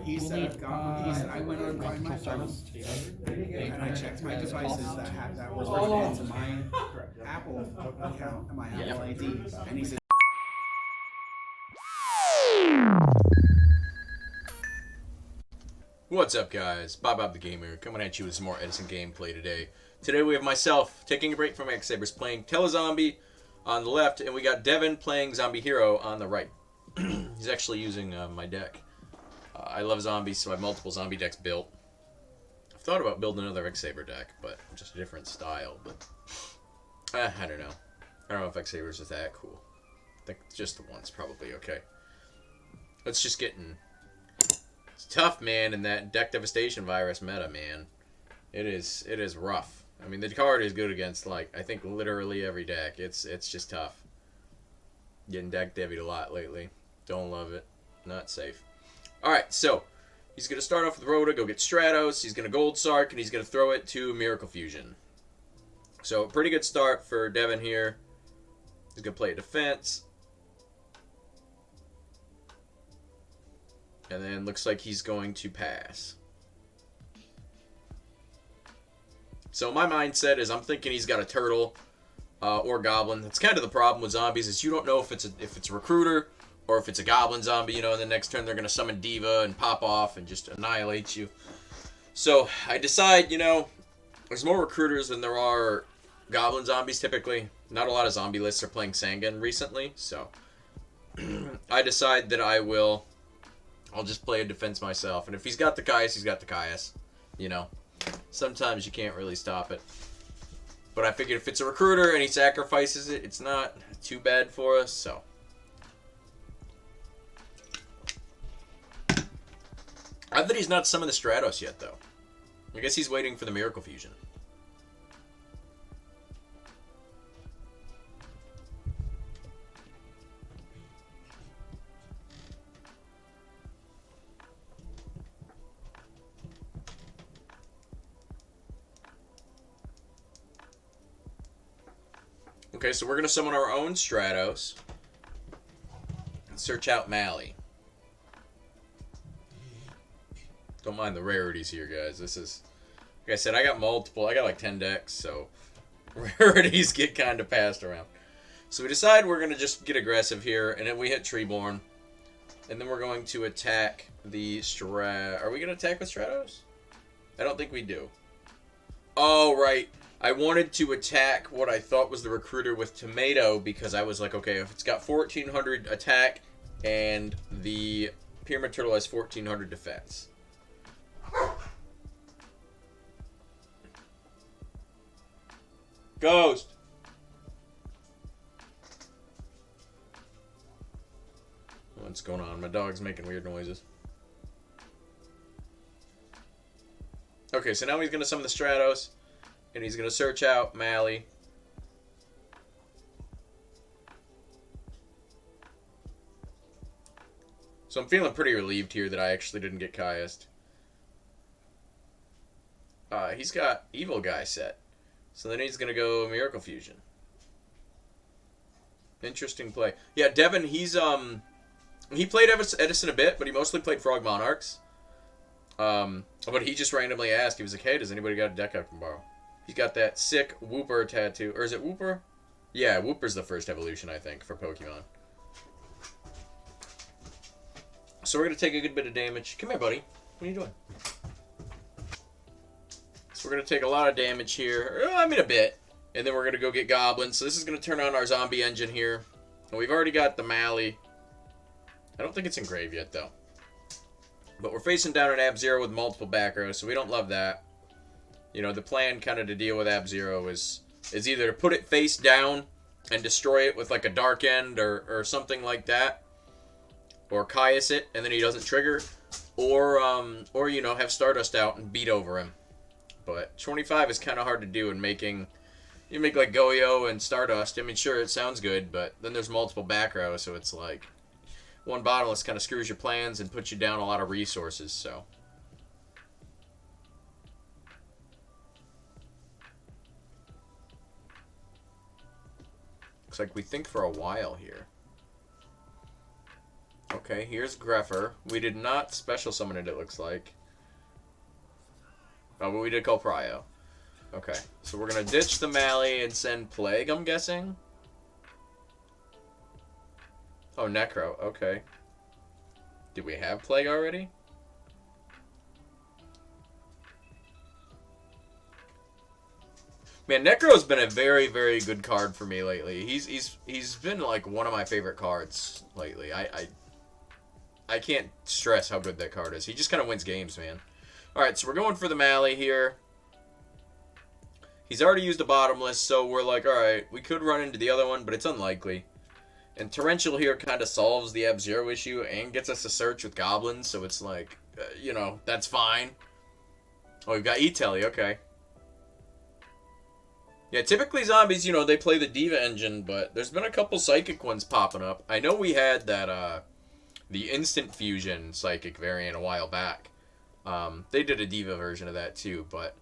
He said I've got one. He said I went on Find My Phone and I checked my devices that were logged into my Apple account and my Apple ID, and he said. What's up, guys? bob.bob.the.gamer coming at you with some more Edison gameplay today. Today we have myself taking a break from X-Sabers playing Tele-Zombie on the left, and we got Devin playing Zombie Hero on the right. He's actually using my deck. I love zombies, so I have multiple zombie decks built. I've thought about building another X-Saber deck, but just a different style. But I don't know. I don't know if X-Sabers is that cool. I think just the one's probably okay. Let's just get in. It's tough, man, in that deck devastation virus meta, man. It is rough. I mean, the card is good against, like, I think literally every deck. It's just tough. Getting deck devied a lot lately. Don't love it. Not safe. Alright, so he's going to start off with Rhoda, go get Stratos. He's going to Gold Sark, and he's going to throw it to Miracle Fusion. So, pretty good start for Devin here. He's going to play a defense. And then looks like he's going to pass. So my mindset is I'm thinking he's got a turtle or goblin. That's kind of the problem with zombies is you don't know if it's a recruiter or if it's a goblin zombie. You know, and the next turn they're going to summon Diva and pop off and just annihilate you. So I decide, you know, there's more recruiters than there are goblin zombies typically. Not a lot of zombie lists are playing Sangan recently. So I decide that I'll just play a defense myself. And if he's got the Caius, he's got the Caius. You know, sometimes you can't really stop it. But I figured if it's a recruiter and he sacrifices it, it's not too bad for us, so. I bet he's not summoned the Stratos yet, though. I guess he's waiting for the Miracle Fusion. Okay, so we're going to summon our own Stratos. And search out Mally. Don't mind the rarities here, guys. This is... Like I said, I got multiple. I got like 10 decks, so... Rarities get kind of passed around. So we decide we're going to just get aggressive here, and then we hit Treeborn. And then we're going to attack the Are we going to attack with Stratos? I don't think we do. Oh, right. I wanted to attack what I thought was the recruiter with Tomato because I was like, okay, if it's got 1400 attack and the Pyramid Turtle has 1400 defense. Ghost! What's going on? My dog's making weird noises. Okay, so now he's going to summon the Stratos. And he's going to search out Mally. So I'm feeling pretty relieved here that I actually didn't get Caiused. He's got Evil Guy set. So then he's going to go Miracle Fusion. Interesting play. Yeah, Devin, he played Edison a bit, but he mostly played Frog Monarchs. But he just randomly asked, he was like, hey, does anybody got a deck I can borrow? He's got that sick Whooper tattoo. Or is it Whooper? Yeah, Whooper's the first evolution, I think, for Pokemon. So we're going to take a good bit of damage. Come here, buddy. What are you doing? So we're going to take a lot of damage here. I mean, a bit. And then we're going to go get Goblins. So this is going to turn on our zombie engine here. And we've already got the Mally. I don't think it's engraved yet, though. But we're facing down an Ab-Zero with multiple back rows, so we don't love that. You know, the plan kind of to deal with Ab-Zero is either to put it face down and destroy it with like a Dark End or something like that. Or Caius it, and then he doesn't trigger. Or you know, have Stardust out and beat over him. But 25 is kind of hard to do in making... You make like Goyo and Stardust. I mean, sure, it sounds good, but then there's multiple back rows, so it's like... One Bottomless kind of screws your plans and puts you down a lot of resources, so... Looks like we think for a while here. Okay, here's Greffer. We did not special summon it looks like. Oh, but we did call Prio. Okay, so we're gonna ditch the Mally and send Plague, I'm guessing? Oh, Necro, okay. Did we have Plague already? Man, Necro's been a very, very good card for me lately. He's been like one of my favorite cards lately. I can't stress how good that card is. He just kind of wins games, man. All right, so we're going for the Mally here. He's already used a bottomless, so we're like, all right, we could run into the other one, but it's unlikely. And Torrential here kind of solves the F-Zero issue and gets us to search with goblins, so it's like, you know, that's fine. Oh, we've got E-Telly, okay. Yeah, typically zombies, you know, they play the Diva engine, but there's been a couple Psychic ones popping up. I know we had that, the Instant Fusion Psychic variant a while back. They did a Diva version of that too, but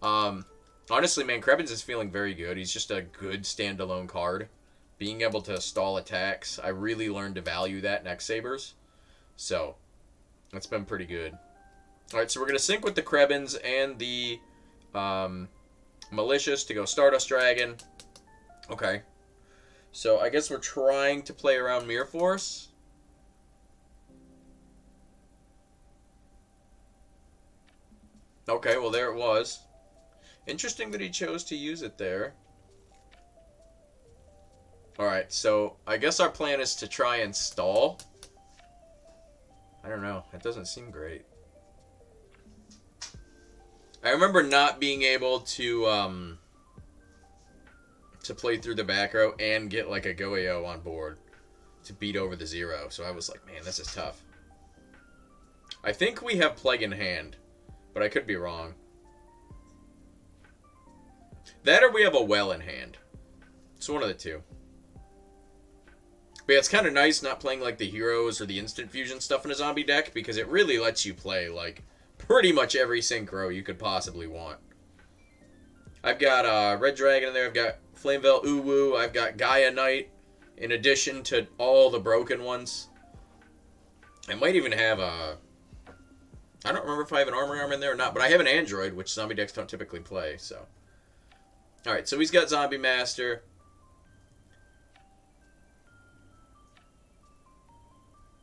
honestly, man, Krebins is feeling very good. He's just a good standalone card. Being able to stall attacks, I really learned to value that in X-Sabers. So, that's been pretty good. Alright, so we're going to sync with the Krebins and the Malicious to go Stardust Dragon. Okay. So, I guess we're trying to play around Mirror Force. Okay, well, there it was. Interesting that he chose to use it there. Alright, so I guess our plan is to try and stall. I don't know. It doesn't seem great. I remember not being able to play through the back row and get like a Goyo on board to beat over the 0. So I was like, man, this is tough. I think we have Plague in hand, but I could be wrong. That or we have a Well in hand. It's one of the two. But yeah, it's kind of nice not playing like the heroes or the instant fusion stuff in a zombie deck because it really lets you play like pretty much every synchro you could possibly want. I've got Red Dragon in there. I've got Flamevale Uwu. I've got Gaia Knight in addition to all the broken ones. I might even have a... I don't remember if I have an Armor Arm in there or not, but I have an Android, which zombie decks don't typically play, so... Alright, so he's got Zombie Master.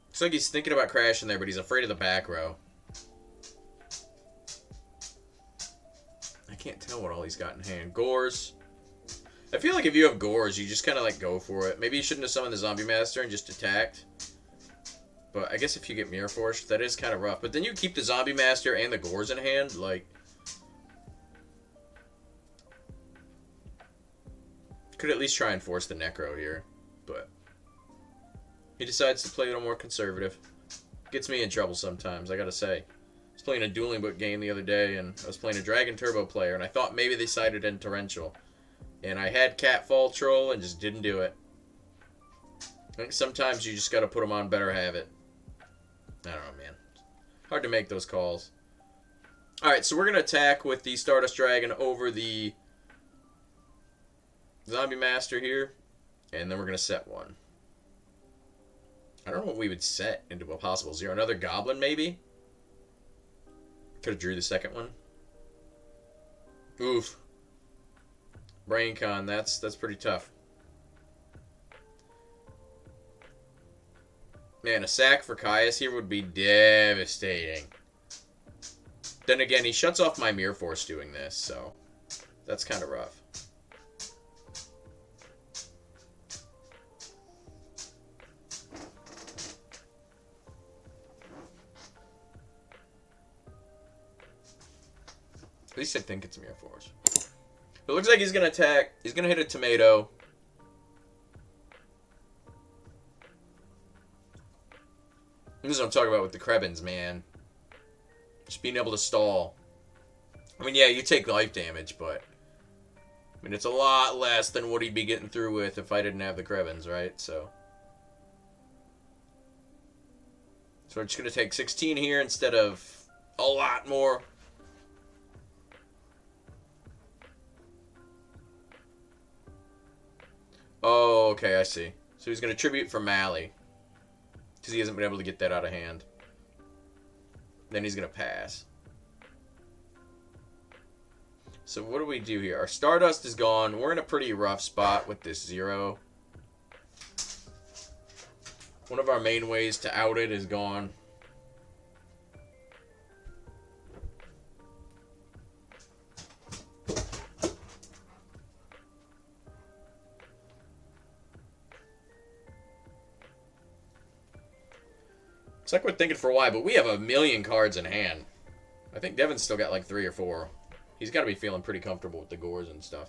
Looks like he's thinking about crashing there, but he's afraid of the back row. I can't tell what all he's got in hand. Gores. I feel like if you have Gores, you just kind of like go for it. Maybe you shouldn't have summoned the Zombie Master and just attacked. But I guess if you get Mirror Force, that is kind of rough. But then you keep the Zombie Master and the Gores in hand, like... Could at least try and force the Necro here, but... He decides to play a little more conservative. Gets me in trouble sometimes, I gotta say. I was playing a Dueling Book game the other day, and I was playing a Dragon Turbo player, and I thought maybe they sided in Torrential. And I had Catfall Troll and just didn't do it. I think sometimes you just gotta put them on Better Have It. I don't know, man. Hard to make those calls. Alright, so we're gonna attack with the Stardust Dragon over the Zombie Master here. And then we're gonna set one. I don't know what we would set into a possible 0. Another Goblin, maybe? Could have drew the second one. Oof. Brain Con, that's pretty tough. Man, a sack for Caius here would be devastating. Then again, he shuts off my Mirror Force doing this, so that's kind of rough. At least I think it's Mirror Force. It looks like he's going to attack. He's going to hit a tomato. This is what I'm talking about with the Krebins, man. Just being able to stall. I mean, yeah, you take life damage, but... I mean, it's a lot less than what he'd be getting through with if I didn't have the Krebins, right? So we're just going to take 16 here instead of a lot more. Oh, okay, I see. So he's going to tribute for Mally. Because he hasn't been able to get that out of hand. Then he's going to pass. So what do we do here? Our Stardust is gone. We're in a pretty rough spot with this 0. One of our main ways to out it is gone. It's like we're thinking for a while, but we have a million cards in hand. I think Devin's still got like 3 or 4. He's got to be feeling pretty comfortable with the Gores and stuff.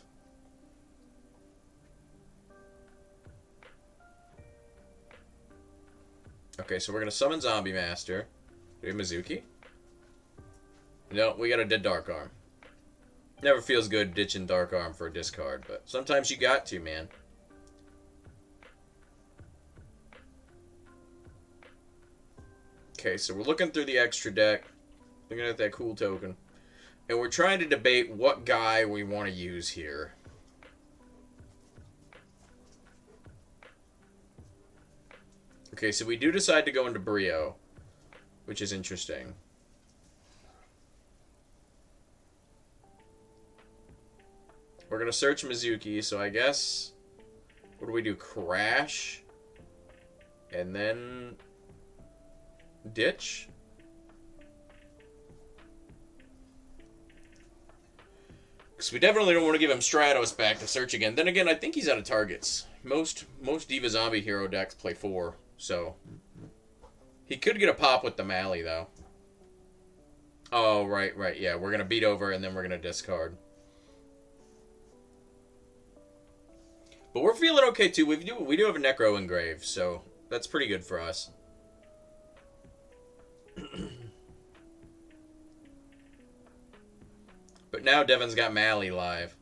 Okay, so we're going to summon Zombie Master. Do we have Mizuki? No, we got a dead Dark Arm. Never feels good ditching Dark Arm for a discard, but sometimes you got to, man. Okay, so we're looking through the extra deck. Looking at that cool token. And we're trying to debate what guy we want to use here. Okay, so we do decide to go into Brio, which is interesting. We're going to search Mizuki, so I guess... What do we do? Crash? And then... Ditch? Because we definitely don't want to give him Stratos back to search again. Then again, I think he's out of targets. Most Diva Zombie hero decks play 4, so... He could get a pop with the Mally, though. Oh, right, yeah. We're going to beat over, and then we're going to discard. But we're feeling okay, too. We do have a Necro Engrave, so that's pretty good for us. But now Devin's got Mally live.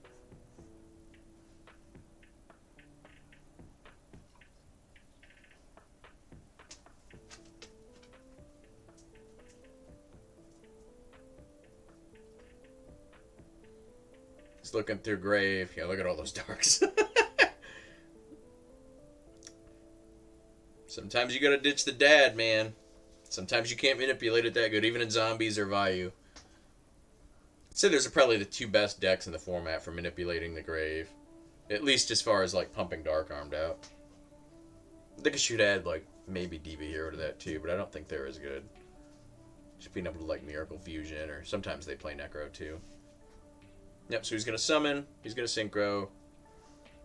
He's looking through Grave. Yeah, look at all those darks. Sometimes you gotta ditch the dad, man. Sometimes you can't manipulate it that good, even in Zombies or Vayu. I'd say those are probably the 2 best decks in the format for manipulating the Grave. At least as far as, like, pumping Dark Armed out. I think I should add, like, maybe Diva Hero to that, too, but I don't think they're as good. Just being able to, like, Miracle Fusion, or sometimes they play Necro, too. Yep, so he's going to summon. He's going to Synchro.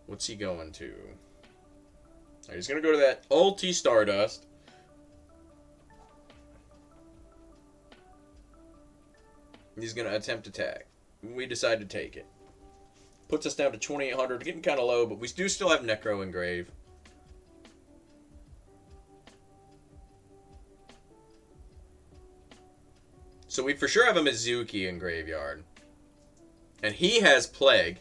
What's he going to? He's going to go to that ulti Stardust. He's going to attempt attack. We decide to take it. Puts us down to 2,800. Getting kind of low, but we do still have Necro Engrave. So we for sure have a Mizuki in Graveyard. And he has Plague.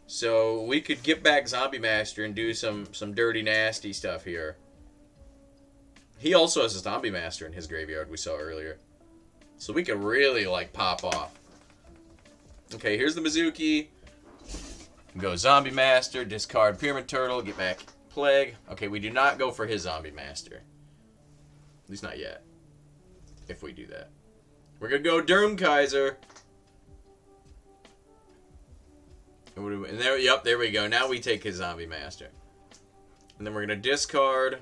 So we could get back Zombie Master and do some dirty, nasty stuff here. He also has a Zombie Master in his graveyard we saw earlier. So we could really, like, pop off. Okay, here's the Mizuki. Go Zombie Master, discard Pyramid Turtle, get back Plague. Okay, we do not go for his Zombie Master. At least not yet. If we do that. We're going to go Doom Kaiser. And there, yep, there we go. Now we take his Zombie Master. And then we're going to discard.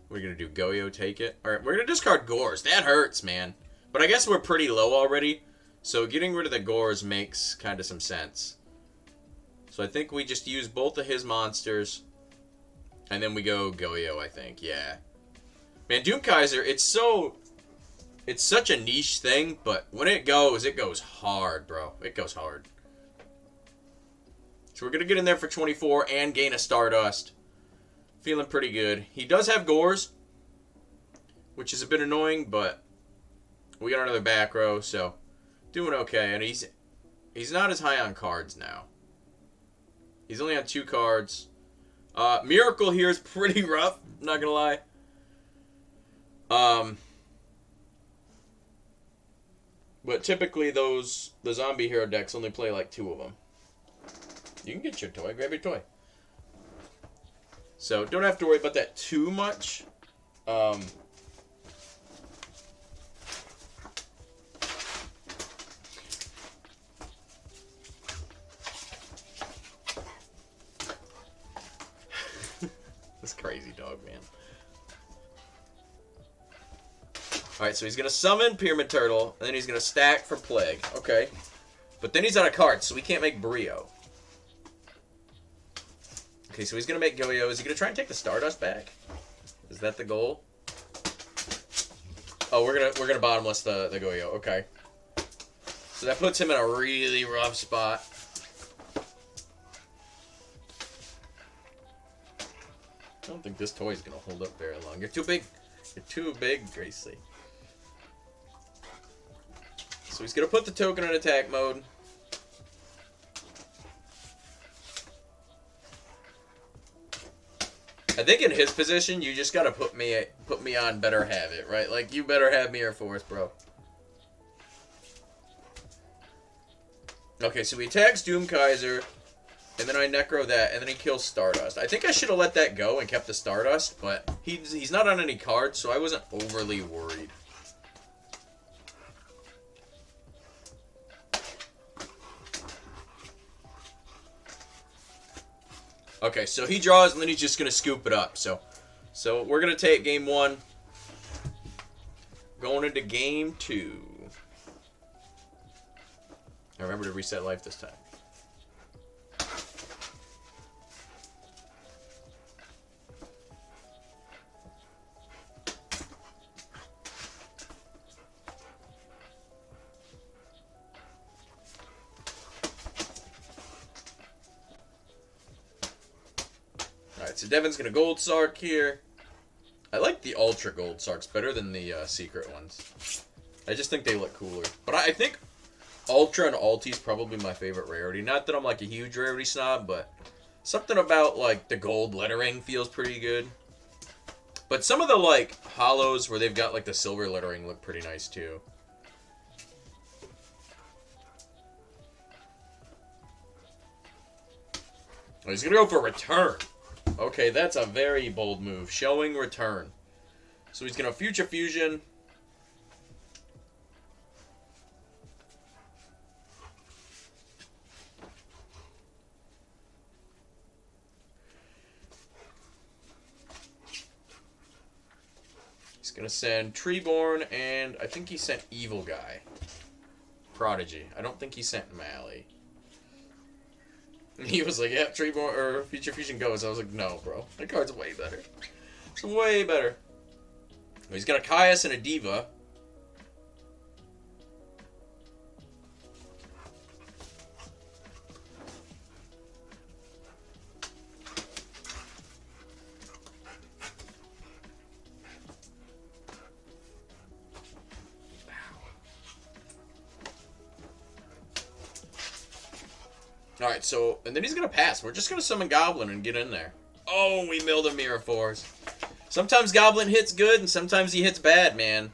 We're going to do Goyo, take it. Alright, we're going to discard Gores. That hurts, man. But I guess we're pretty low already. So getting rid of the Gores makes kind of some sense. So I think we just use both of his monsters. And then we go Goyo, I think. Yeah. Man, Doom Kaiser, it's such a niche thing, but when it goes hard, bro. It goes hard. So we're going to get in there for 24 and gain a Stardust. Feeling pretty good. He does have Gores, which is a bit annoying, but we got another back row, so doing okay. And he's not as high on cards now. He's only on 2 cards. Miracle here is pretty rough, not going to lie. But typically the zombie hero decks only play like 2 of them. You can get your toy. Grab your toy. So don't have to worry about that too much. This crazy dog, man. Alright, so he's going to summon Pyramid Turtle, and then he's going to stack for Plague. Okay. But then he's out of cards, so we can't make Brio. Okay, so he's going to make Yugioh. Is he going to try and take the Stardust back? Is that the goal? Oh, we're gonna bottomless the Yugioh. Okay. So that puts him in a really rough spot. I don't think this toy is going to hold up very long. You're too big. You're too big, Gracie. So he's going to put the token in attack mode. I think in his position, you just got to put me on better have it, right? Like, you better have me or Force, bro. Okay, so he attacks Doom Kaiser, and then I Necro that, and then he kills Stardust. I think I should have let that go and kept the Stardust, but he's not on any cards, so I wasn't overly worried. Okay, so he draws, and then he's just going to scoop it up. So we're going to take game 1. Going into game 2. I remember to reset life this time. Alright, so Devin's going to Gold Sark here. I like the Ultra Gold Sarks better than the secret ones. I just think they look cooler. But I think Ultra and Ulti is probably my favorite rarity. Not that I'm like a huge rarity snob, but something about like the gold lettering feels pretty good. But some of the like hollows where they've got like the silver lettering look pretty nice too. Oh, he's going to go for return. Okay, that's a very bold move. Showing return. So he's going to Future Fusion. He's going to send Treeborn, and I think he sent Evil Guy. Prodigy. I don't think he sent Mally. He was like, yeah, Treeborn or Future Fusion goes. I was like, no, bro. That card's way better. It's way better. He's got a Caius and a Diva. Alright, so, and then he's going to pass. We're just going to summon Goblin and get in there. Oh, we milled a Mirror Force. Sometimes Goblin hits good, and sometimes he hits bad, man.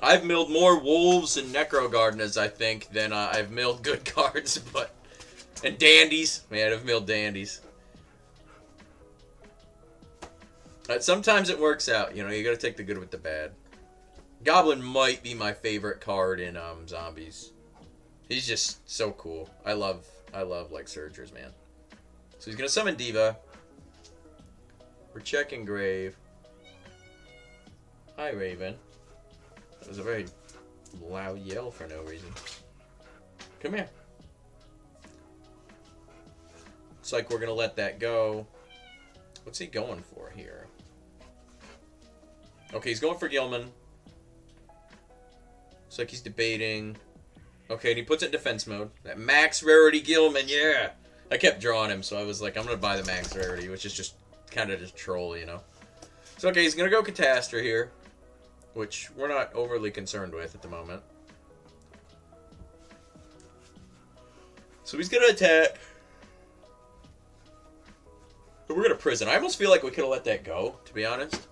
I've milled more Wolves and Necro Gardeners, I think, than I've milled good cards, but... And Dandies. Man, I've milled Dandies. Sometimes it works out, you know, you gotta take the good with the bad. Goblin might be my favorite card in Zombies. He's just so cool. I love like Surgers, man. So he's gonna summon Diva. We're checking Grave. Hi, Raven. That was a very loud yell for no reason. Come here. Looks like we're gonna let that go. What's he going for here? Okay, he's going for Gilman. Looks like he's debating. Okay, and he puts it in defense mode. That max rarity Gilman, yeah! I kept drawing him, so I was like, I'm going to buy the max rarity, which is just kind of just troll, you know? So, okay, he's going to go Catastrophe here, which we're not overly concerned with at the moment. So he's going to attack. But we're going to Prison. I almost feel like we could have let that go, to be honest.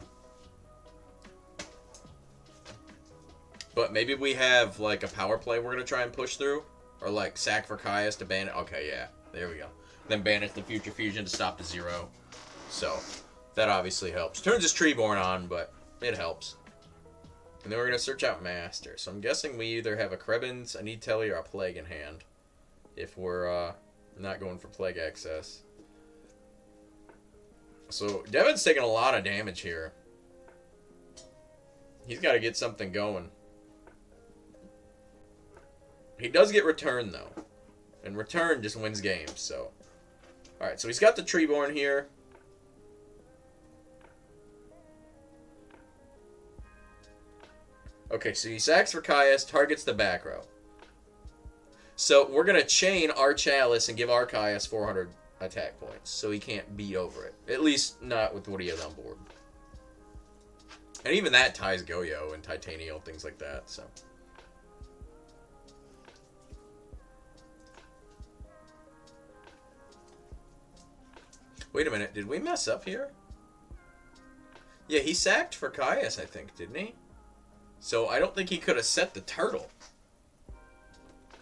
But maybe we have, like, a power play we're going to try and push through. Or, like, sack for Caius to ban it. Okay, yeah. There we go. Then banish the future fusion to stop the 0. So that obviously helps. Turns his Treeborn on, but it helps. And then we're gonna search out Master. So I'm guessing we either have a Krebins, a Need Telly, or a Plague in hand. If we're not going for Plague access. So Devin's taking a lot of damage here. He's got to get something going. He does get Return, though. And Return just wins games, so. Alright, so he's got the Treeborn here. Okay, so he sacks for Caius, targets the back row. So we're going to chain our Chalice and give our Caius 400 attack points, so he can't beat over it. At least not with what he has on board. And even that ties Yugioh and Titanial, things like that, so. Wait a minute, did we mess up here? Yeah, he sacked for Caius, I think, didn't he? So I don't think he could have set the turtle.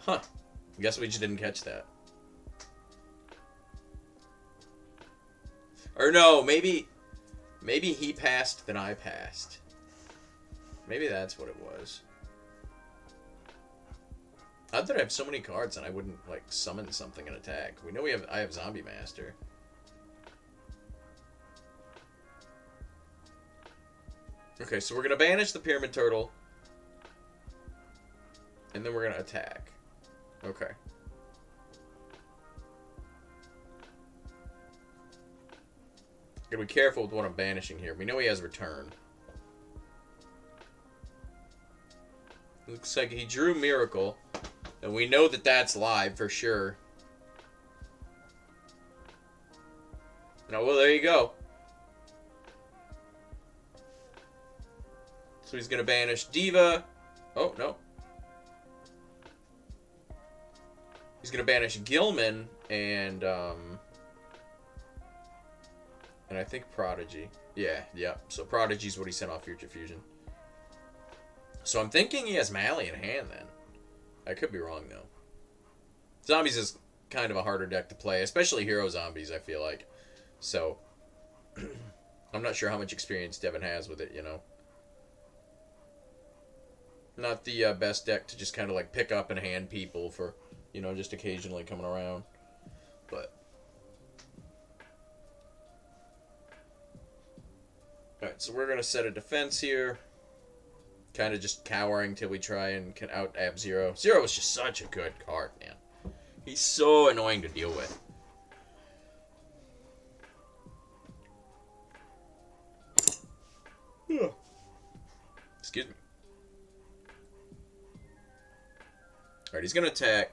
Huh. I guess we just didn't catch that. Or no, maybe he passed, then I passed. Maybe that's what it was. How did I have so many cards and I wouldn't, like, summon something and attack? We know I have Zombie Master. Okay, so we're going to banish the Pyramid Turtle. And then we're going to attack. Okay. Gotta be careful with what I'm banishing here. We know he has Return. Looks like he drew Miracle. And we know that that's live for sure. No, well, there you go. So he's going to banish Diva. Oh, no. He's going to banish Gilman and I think Prodigy. Yeah. So Prodigy's what he sent off Future Fusion. So I'm thinking he has Mally in hand then. I could be wrong, though. Zombies is kind of a harder deck to play, especially Hero Zombies, I feel like. So I'm not sure how much experience Devin has with it, you know. Not the best deck to just kind of like pick up and hand people for, you know, just occasionally coming around. But alright, so we're going to set a defense here. Kind of just cowering till we try and can out-ab Zero. Zero is just such a good card, man. He's so annoying to deal with. Excuse me. Alright, he's going to attack.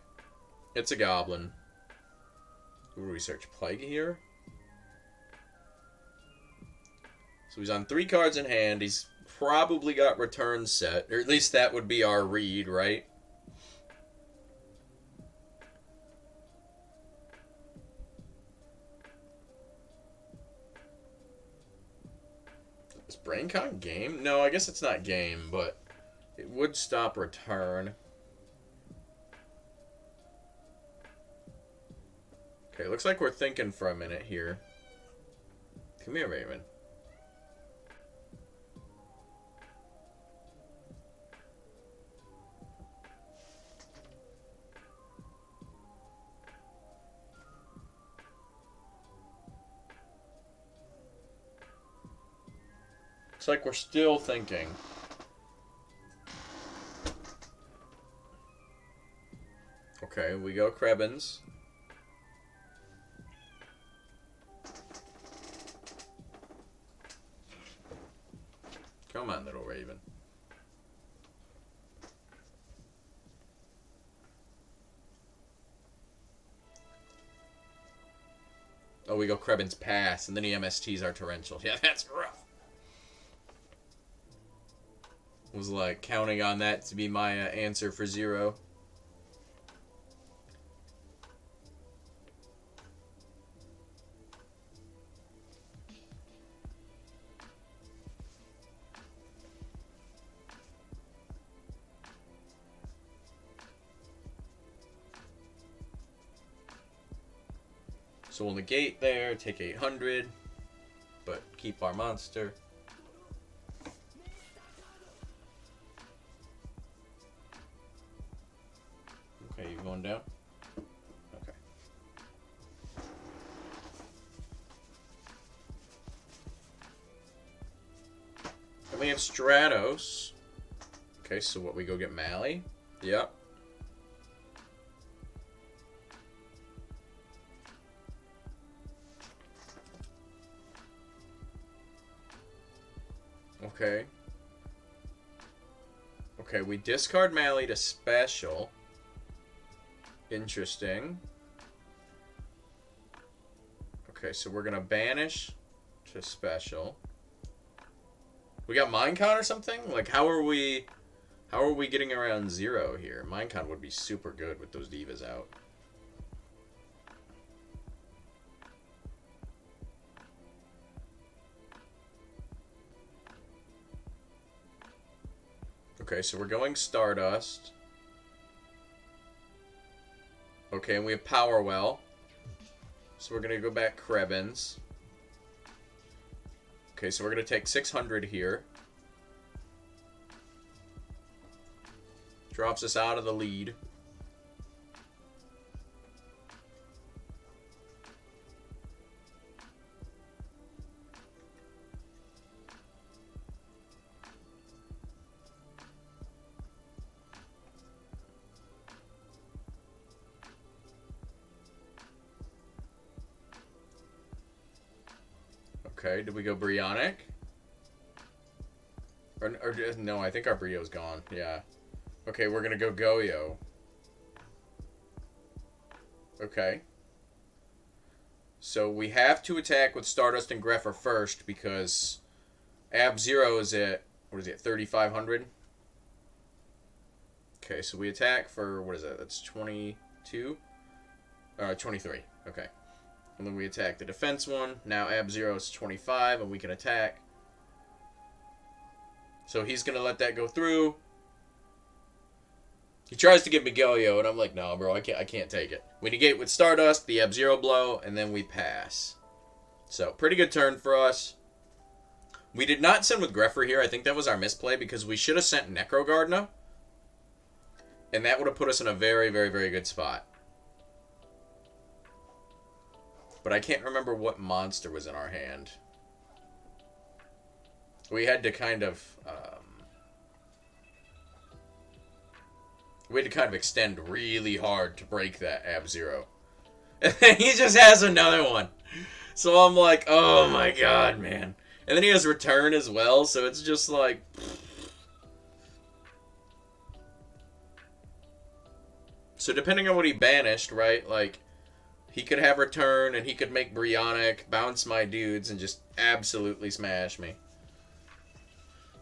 It's a goblin. Who do we search? Plague here? So he's on 3 cards in hand. He's probably got Return set. Or at least that would be our read, right? Is BrainCon game? No, I guess it's not game, but it would stop Return. Okay, looks like we're thinking for a minute here. Come here, Raven. Looks like we're still thinking. Okay, we go Krebins. Come on, little Raven. Oh, we go Krebins pass, and then he MSTs our Torrential. Yeah, that's rough. Was like counting on that to be my answer for Zero. So we'll negate there, take 800, but keep our monster. Okay, you going down? Okay. Then we have Stratos. Okay, so what, we go get Mally? Yep. Okay. Okay, we discard Mally to special. Interesting. Okay, so we're gonna banish to special. We got Minecon or something? Like, how are we getting around 0 here? Minecon would be super good with those divas out. Okay, so we're going Stardust. Okay, and we have Power Well. So we're going to go back Krebins. Okay, so we're going to take 600 here. Drops us out of the lead. Okay, did we go Brionic? Or no, I think our Brio's gone. Yeah. Okay, we're gonna go Goyo. Okay. So we have to attack with Stardust and Greffer first because Ab-Zero is at, what is it, 3,500? Okay, so we attack for, what is that? That's 22? 23. Okay. And then we attack the defense one. Now Ab-Zero is 25, and we can attack. So he's going to let that go through. He tries to give me Goyo, and I'm like, no, bro, I can't take it. We negate with Stardust, the Ab-Zero blow, and then we pass. So, pretty good turn for us. We did not send with Greffer here. I think that was our misplay, because we should have sent Necrogardna. And that would have put us in a very, very, very good spot. But I can't remember what monster was in our hand. We had to kind of... we had to kind of extend really hard to break that Ab-Zero. And then he just has another one. So I'm like, oh my god, man. And then he has Return as well, so it's just like... So depending on what he banished, right, like... He could have Return, and he could make Brionic, bounce my dudes, and just absolutely smash me.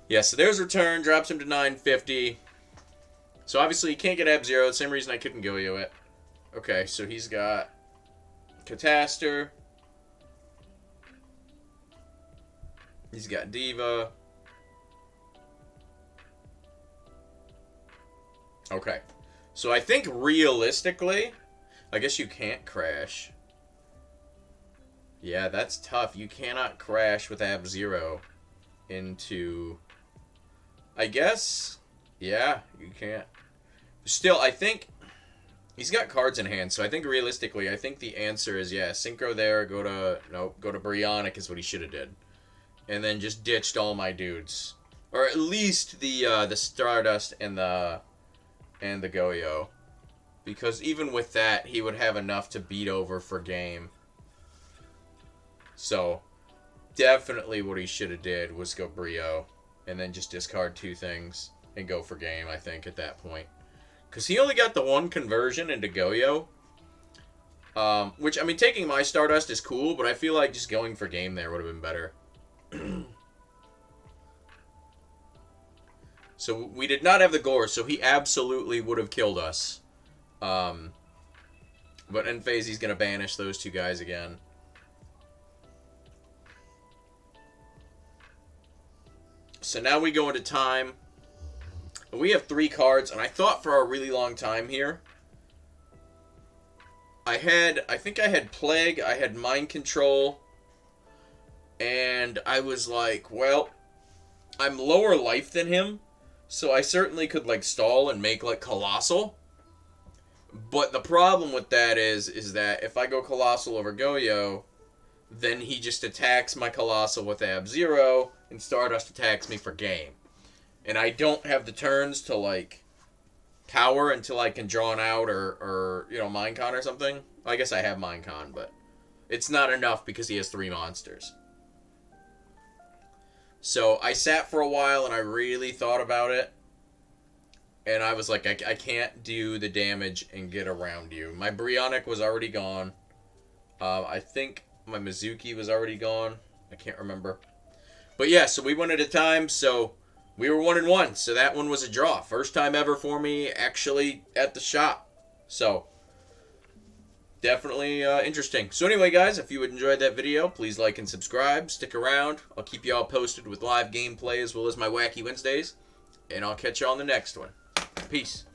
Yeah, so there's Return, drops him to 950. So obviously he can't get Ab-Zero, same reason I couldn't Goyo it. Okay, so he's got Catastor. He's got Diva. Okay, so I think realistically... I guess you can't crash. Yeah, that's tough. You cannot crash with Ab-Zero into... I guess... Yeah, you can't. Still, I think... He's got cards in hand, so I think realistically, I think the answer is, yeah, Synchro there, go to... Nope, go to Brionic is what he should have did. And then just ditched all my dudes. Or at least the Stardust and the Goyo. Because even with that, he would have enough to beat over for game. So, definitely what he should have did was go Brio. And then just discard 2 things and go for game, I think, at that point. Because he only got the 1 conversion into Goyo. Which, I mean, taking my Stardust is cool, but I feel like just going for game there would have been better. So, we did not have the Gore, so he absolutely would have killed us. But end phase, he's going to banish those 2 guys again. So now we go into time. We have 3 cards, and I thought for a really long time here I think I had Plague, I had Mind Control, and I was like, well, I'm lower life than him, so I certainly could, like, stall and make, like, Colossal. But the problem with that is that if I go Colossal over Goyo, then he just attacks my Colossal with Ab-Zero, and Stardust attacks me for game. And I don't have the turns to, like, power until I can draw an out or you know, Minecon or something. I guess I have Minecon, but it's not enough because he has 3 monsters. So I sat for a while and I really thought about it. And I was like, I can't do the damage and get around you. My Brionic was already gone. I think my Mizuki was already gone. I can't remember. But yeah, so we went at a time, so we were 1-1. So that one was a draw. First time ever for me actually at the shop. So definitely interesting. So anyway, guys, if you enjoyed that video, please like and subscribe. Stick around. I'll keep you all posted with live gameplay as well as my Wacky Wednesdays. And I'll catch you on the next one. Peace.